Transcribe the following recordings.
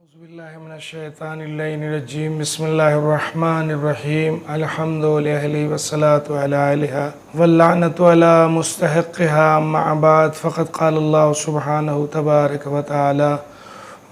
اعوذ باللہ من الشیطان اللعین الرجیم بسم اللہ الرحمن الرحیم الحمد للہ والصلاة علی اہلہا واللعنۃ علی مستحقہا اما بعد فقد قال اللہ سبحانہ تبارک وتعالی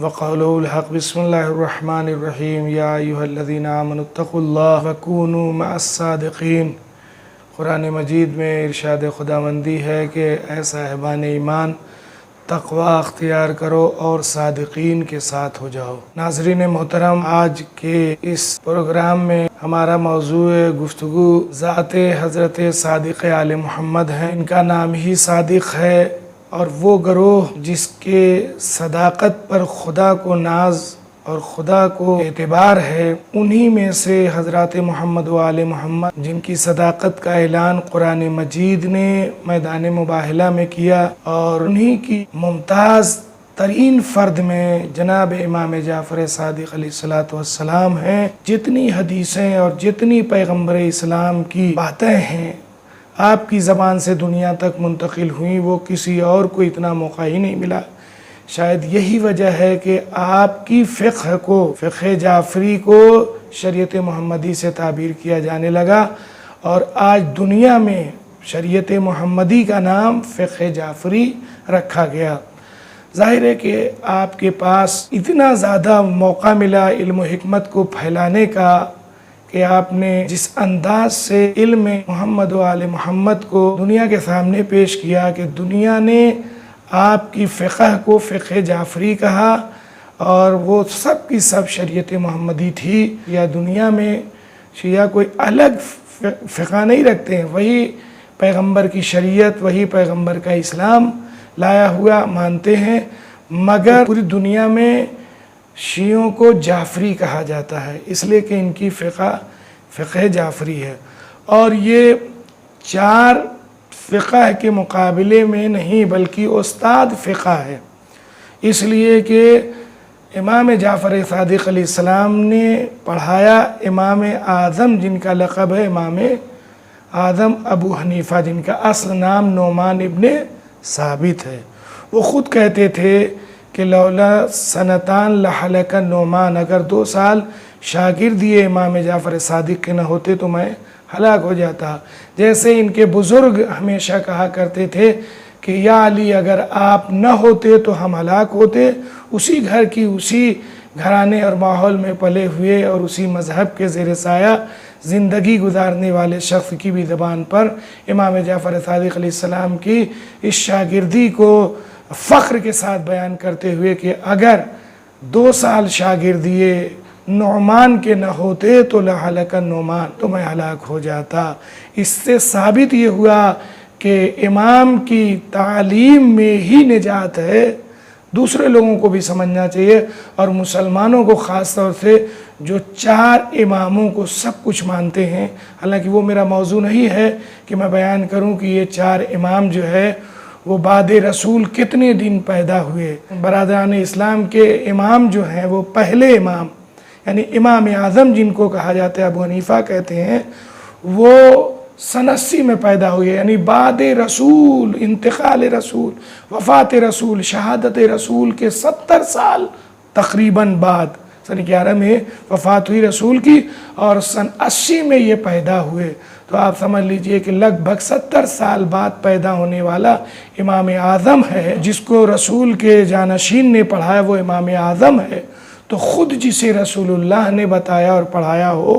وقولہ الحق بسم اللہ الرحمن الرحیم یا ایہا الذین آمنوا اتقوا اللہ وکونوا مع الصادقین۔ قرآن مجید میں ارشاد خداوندی ہے کہ اے صاحبان ایمان تقوی اختیار کرو اور صادقین کے ساتھ ہو جاؤ۔ ناظرین محترم، آج کے اس پروگرام میں ہمارا موضوع گفتگو ذات حضرت صادق آل محمد ہے۔ ان کا نام ہی صادق ہے اور وہ گروہ جس کے صداقت پر خدا کو ناز اور خدا کو اعتبار ہے، انہی میں سے حضرات محمد و آل محمد جن کی صداقت کا اعلان قرآن مجید نے میدان مباہلہ میں کیا، اور انہی کی ممتاز ترین فرد میں جناب امام جعفر صادق علیہ السلام ہیں۔ جتنی حدیثیں اور جتنی پیغمبر اسلام کی باتیں ہیں آپ کی زبان سے دنیا تک منتقل ہوئیں، وہ کسی اور کو اتنا موقع ہی نہیں ملا۔ شاید یہی وجہ ہے کہ آپ کی فقہ جعفری کو شریعت محمدی سے تعبیر کیا جانے لگا، اور آج دنیا میں شریعت محمدی کا نام فقہ جعفری رکھا گیا۔ ظاہر ہے کہ آپ کے پاس اتنا زیادہ موقع ملا علم و حکمت کو پھیلانے کا کہ آپ نے جس انداز سے علم محمد و آل محمد کو دنیا کے سامنے پیش کیا کہ دنیا نے آپ کی فقہ کو فقہ جعفری کہا، اور وہ سب کی سب شریعت محمدی تھی۔ یا دنیا میں شیعہ کوئی الگ فقہ نہیں رکھتے ہیں، وہی پیغمبر کی شریعت، وہی پیغمبر کا اسلام لایا ہوا مانتے ہیں، مگر پوری دنیا میں شیعوں کو جعفری کہا جاتا ہے، اس لیے کہ ان کی فقہ جعفری ہے۔ اور یہ چار فقہ کے مقابلے میں نہیں بلکہ استاد فقہ ہے، اس لیے کہ امام جعفر صادق علیہ السلام نے پڑھایا امام اعظم جن کا لقب ہے امام اعظم ابو حنیفہ، جن کا اصل نام نعمان ابن ثابت ہے۔ وہ خود کہتے تھے کہ لولا سنتان لحلق نعمان، اگر 2 سال شاگردی امام جعفر صادق کے نہ ہوتے تو میں ہلاک ہو جاتا۔ جیسے ان کے بزرگ ہمیشہ کہا کرتے تھے کہ یا علی اگر آپ نہ ہوتے تو ہم ہلاک ہوتے۔ اسی گھر کی، اسی گھرانے اور ماحول میں پلے ہوئے اور اسی مذہب کے زیر سایہ زندگی گزارنے والے شخص کی بھی زبان پر امام جعفر صادق علیہ السلام کی اس شاگردی کو فخر کے ساتھ بیان کرتے ہوئے کہ اگر 2 سال شاگردی نعمان کے نہ ہوتے تو لحلق نعمان، تو میں ہلاک ہو جاتا۔ اس سے ثابت یہ ہوا کہ امام کی تعلیم میں ہی نجات ہے۔ دوسرے لوگوں کو بھی سمجھنا چاہیے، اور مسلمانوں کو خاص طور سے جو 4 اماموں کو سب کچھ مانتے ہیں، حالانکہ وہ میرا موضوع نہیں ہے کہ میں بیان کروں کہ یہ 4 امام جو ہے وہ بعد رسول کتنے دن پیدا ہوئے۔ برادران اسلام کے امام جو ہیں وہ پہلے امام یعنی امام اعظم جن کو کہا جاتا ہے، ابو حنیفہ کہتے ہیں، وہ سن 80 میں پیدا ہوئے، یعنی بعد رسول، انتقال رسول، وفات رسول، شہادت رسول کے 70 سال تقریباً بعد سن 11 میں وفات ہوئی رسول کی، اور سن 80 میں یہ پیدا ہوئے۔ تو آپ سمجھ لیجئے کہ لگ بھگ 70 سال بعد پیدا ہونے والا امام اعظم ہے، جس کو رسول کے جانشین نے پڑھایا وہ امام اعظم ہے۔ تو خود جسے رسول اللہ نے بتایا اور پڑھایا ہو،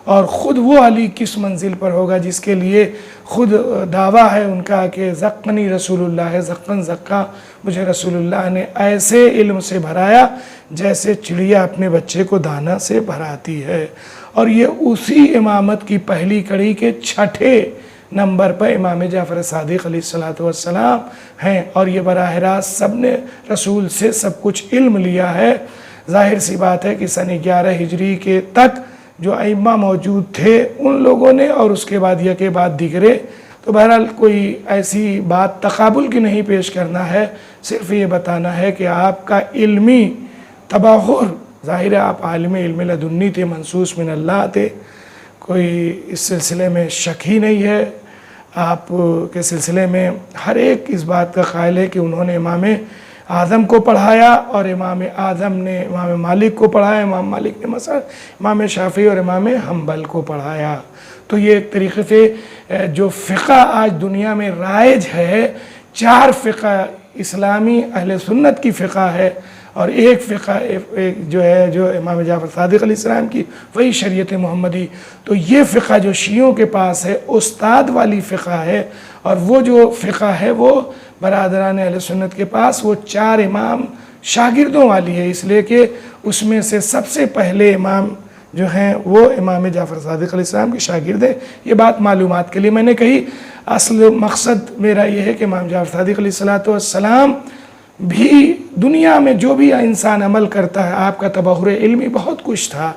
اور خود وہ علی کس منزل پر ہوگا جس کے لیے خود دعویٰ ہے ان کا کہ زقنی رسول اللہ، زقن زقہ، مجھے رسول اللہ نے ایسے علم سے بھرایا جیسے چڑیا اپنے بچے کو دانہ سے بھراتی ہے۔ اور یہ اسی امامت کی پہلی کڑی کے 6 نمبر پر امام جعفر صادق علیہ السلام ہیں، اور یہ براہ راست سب نے رسول سے سب کچھ علم لیا ہے۔ ظاہر سی بات ہے کہ سن 11 ہجری کے تک جو ائمہ موجود تھے ان لوگوں نے، اور اس کے بعد یکے بعد دیگرے، تو بہرحال کوئی ایسی بات تقابل کی نہیں پیش کرنا ہے، صرف یہ بتانا ہے کہ آپ کا علمی تبحر، ظاہر ہے آپ عالم علم لدنی تھے، منصوص من اللہ تھے، کوئی اس سلسلے میں شک ہی نہیں ہے۔ آپ کے سلسلے میں ہر ایک اس بات کا قائل ہے کہ انہوں نے امام اعظم کو پڑھایا اور امام اعظم نے امام مالک کو پڑھایا، امام مالک نے مثلا امام شافعی اور امام حنبل کو پڑھایا۔ تو یہ ایک طریقے سے جو فقہ آج دنیا میں رائج ہے، 4 فقہ اسلامی اہل سنت کی فقہ ہے، اور ایک فقہ جو ہے جو امام جعفر صادق علیہ السلام کی، وہی شریعت محمدی۔ تو یہ فقہ جو شیعوں کے پاس ہے استاد والی فقہ ہے، اور وہ جو فقہ ہے وہ برادران اہل سنت کے پاس وہ 4 امام شاگردوں والی ہے، اس لیے کہ اس میں سے سب سے پہلے امام جو ہیں وہ امام جعفر صادق علیہ السلام کے شاگرد ہیں۔ یہ بات معلومات کے لیے میں نے کہی، اصل مقصد میرا یہ ہے کہ امام جعفر صادق علیہ السلام بھی دنیا میں جو بھی انسان عمل کرتا ہے، آپ کا تبحر علمی بہت کچھ تھا،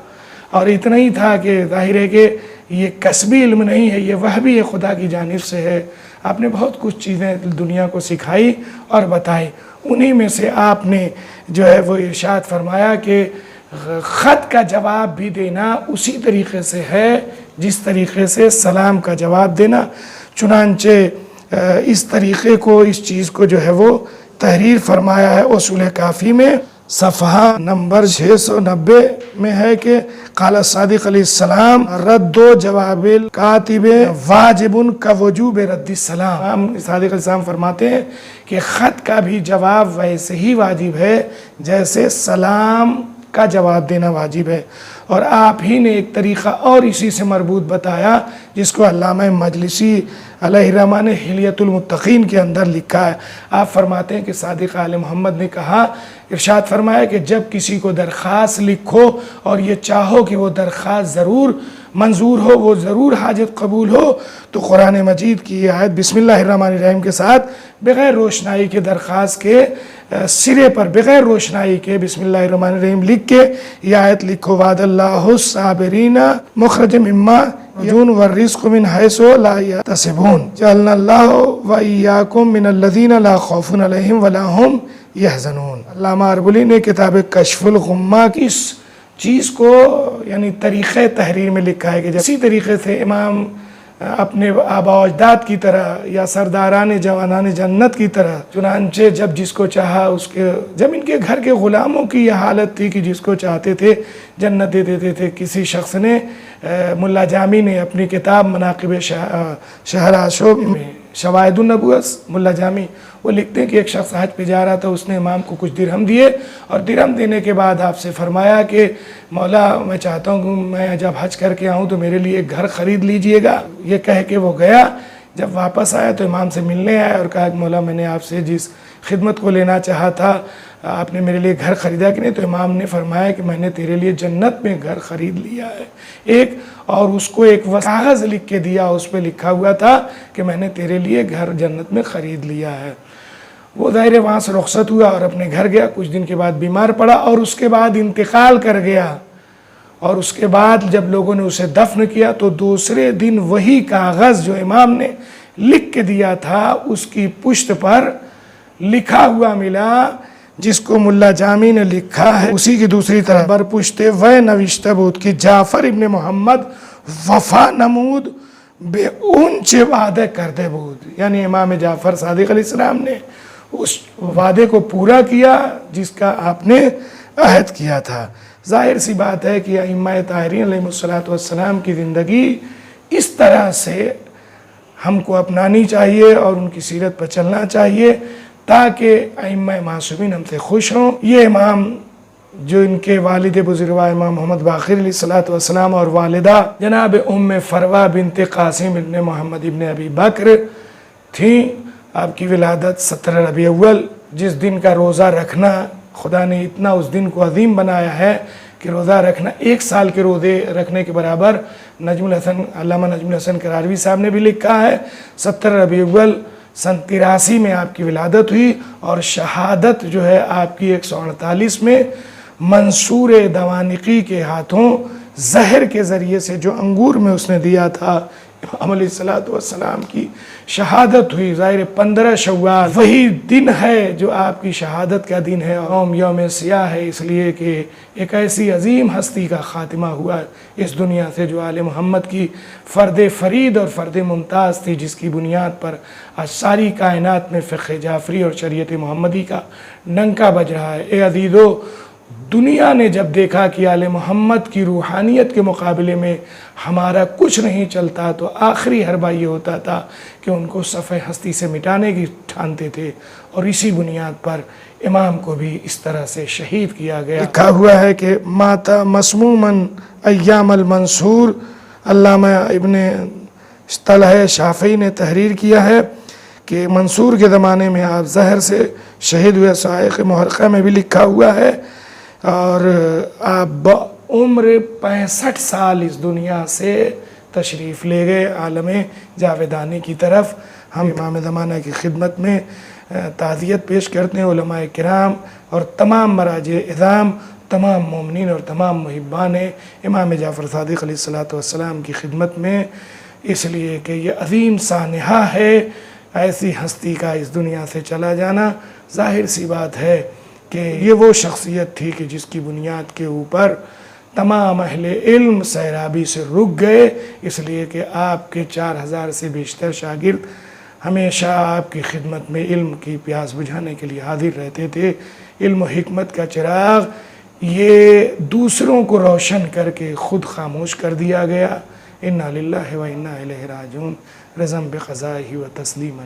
اور اتنا ہی تھا کہ ظاہر ہے کہ یہ کسبی علم نہیں ہے، یہ وحی ہے، خدا کی جانب سے ہے۔ آپ نے بہت کچھ چیزیں دنیا کو سکھائی اور بتائی، انہی میں سے آپ نے جو ہے وہ ارشاد فرمایا کہ خط کا جواب بھی دینا اسی طریقے سے ہے جس طریقے سے سلام کا جواب دینا۔ چنانچہ اس طریقے کو، اس چیز کو جو ہے وہ تحریر فرمایا ہے اصول کافی میں، صفحہ نمبر 690 میں ہے کہ قال صادق علیہ السلام رد و جواب الکاتب واجب كوجوب رد السلام۔ ہم صادق علیہ السلام فرماتے ہیں کہ خط کا بھی جواب ویسے ہی واجب ہے جیسے سلام کا جواب دینا واجب ہے۔ اور آپ ہی نے ایک طریقہ اور اسی سے مربوط بتایا جس کو علامہ مجلسی علیہ الرحمہ نے حلیۃ المتقین کے اندر لکھا ہے۔ آپ فرماتے ہیں کہ صادق آل محمد نے کہا، ارشاد فرمایا کہ جب کسی کو درخواست لکھو اور یہ چاہو کہ وہ درخواست ضرور منظور ہو، وہ ضرور حاجت قبول ہو، تو قرآن مجید کی یہ آیت بسم اللہ الرحمن الرحیم کے ساتھ بغیر روشنائی کے درخواست کے سرے پر بغیر روشنائی کے بسم اللہ الرحمن الرحیم لکھ کے یہ آیت لکھو، وعد اللہ الصابرین مخرج مما یون والرزق من حیث لا یحتسبون جعلنا اللہ وإیاکم من الذین لا خوف علیہم ولا هم یحزنون۔ علامہ اربلی نے کتاب کشف الغمہ کی اس چیز کو یعنی طریقہ تحریر میں لکھا ہے کہ اسی طریقے سے امام اپنے آبا و اجداد کی طرح یا سرداران جوانان جنت کی طرح، چنانچہ جب جس کو چاہا اس کے، جب ان کے گھر کے غلاموں کی یہ حالت تھی کہ جس کو چاہتے تھے جنت دے دیتے تھے۔ کسی شخص نے، ملا جامی نے اپنی کتاب مناقب شہرآشوب میں، شواہد النبوت، ملا جامی وہ لکھتے ہیں کہ ایک شخص حج پہ جا رہا تھا، اس نے امام کو کچھ درہم دیے، اور درہم دینے کے بعد آپ سے فرمایا کہ مولا میں چاہتا ہوں کہ میں جب حج کر کے آؤں تو میرے لیے ایک گھر خرید لیجئے گا۔ یہ کہہ کے وہ گیا، جب واپس آیا تو امام سے ملنے آیا اور کہا کہ مولا میں نے آپ سے جس خدمت کو لینا چاہا تھا آپ نے میرے لیے گھر خریدا کہ نہیں؟ تو امام نے فرمایا کہ میں نے تیرے لیے جنت میں گھر خرید لیا ہے ایک، اور اس کو ایک کاغذ لکھ کے دیا، اس پہ لکھا ہوا تھا کہ میں نے تیرے لیے گھر جنت میں خرید لیا ہے۔ وہ ظاہر وہاں سے رخصت ہوا اور اپنے گھر گیا، کچھ دن کے بعد بیمار پڑا اور اس کے بعد انتقال کر گیا، اور اس کے بعد جب لوگوں نے اسے دفن کیا تو دوسرے دن وہی کاغذ جو امام نے لکھ کے دیا تھا اس کی پشت پر لکھا ہوا ملا، جس کو ملا جامی نے لکھا ہے اسی کی دوسری طرح بر پشتے وہ نوشتہ بود کہ جعفر ابن محمد وفا نمود بے اونچے وعدے کردے بود، یعنی امام جعفر صادق علیہ السلام نے اس وعدے کو پورا کیا جس کا آپ نے عہد کیا تھا۔ ظاہر سی بات ہے کہ ائمہ طاہرین علیہ السلام کی زندگی اس طرح سے ہم کو اپنانی چاہیے اور ان کی سیرت پر چلنا چاہیے تاکہ ائمہ معصومین ہم سے خوش ہوں۔ یہ امام جو ان کے والد بزرگوار امام محمد باقر علیہ السلام اور والدہ جناب ام فروہ بنت قاسم ابن محمد ابن ابی بکر تھیں، آپ کی ولادت 17 ربیع اول، جس دن کا روزہ رکھنا خدا نے اتنا اس دن کو عظیم بنایا ہے کہ روزہ رکھنا 1 سال کے روزے رکھنے کے برابر۔ نجم الحسن، علامہ نجم الحسن کراروی صاحب نے بھی لکھا ہے 17 ربیع اول سن 83 میں آپ کی ولادت ہوئی، اور شہادت جو ہے آپ کی 148 میں منصور دوانقی کے ہاتھوں زہر کے ذریعے سے جو انگور میں اس نے دیا تھا امام علیہ الصلوۃ والسلام کی شہادت ہوئی، ظاہر 15 شوال وہی دن ہے جو آپ کی شہادت کا دن ہے، یوم سیاہ ہے، اس لیے کہ ایک ایسی عظیم ہستی کا خاتمہ ہوا اس دنیا سے جو آل محمد کی فرد فرید اور فرد ممتاز تھی، جس کی بنیاد پر آج ساری کائنات میں فقہ جعفری اور شریعت محمدی کا ڈنکا بج رہا ہے۔ اے عزیزو، دنیا نے جب دیکھا کہ آل محمد کی روحانیت کے مقابلے میں ہمارا کچھ نہیں چلتا، تو آخری حربہ یہ ہوتا تھا کہ ان کو صفحہ ہستی سے مٹانے کی ٹھانتے تھے، اور اسی بنیاد پر امام کو بھی اس طرح سے شہید کیا گیا۔ لکھا ہوا ہے کہ ماتا مسموماً ایام المنصور، علامہ ابن طلحہ شافعی نے تحریر کیا ہے کہ منصور کے زمانے میں آپ زہر سے شہید ہوئے۔ صحائف محرقہ میں بھی لکھا ہوا ہے، اور آپ عمر 65 سال اس دنیا سے تشریف لے گئے عالم جاودانی کی طرف۔ ہم امام زمانہ کی خدمت میں تعزیت پیش کرتے ہیں، علماء کرام اور تمام مراجع اعظام، تمام مومنین اور تمام محبان امام جعفر صادق علیہ الصلوۃ والسلام کی خدمت میں، اس لیے کہ یہ عظیم سانحہ ہے ایسی ہستی کا اس دنیا سے چلا جانا۔ ظاہر سی بات ہے کہ یہ وہ شخصیت تھی کہ جس کی بنیاد کے اوپر تمام اہل علم سیرابی سے رک گئے، اس لیے کہ آپ کے 4000 سے بیشتر شاگرد ہمیشہ آپ کی خدمت میں علم کی پیاس بجھانے کے لیے حاضر رہتے تھے۔ علم و حکمت کا چراغ یہ دوسروں کو روشن کر کے خود خاموش کر دیا گیا۔ انا للہ و انا الیہ راجعون، رضا بقضائہ و تسلیما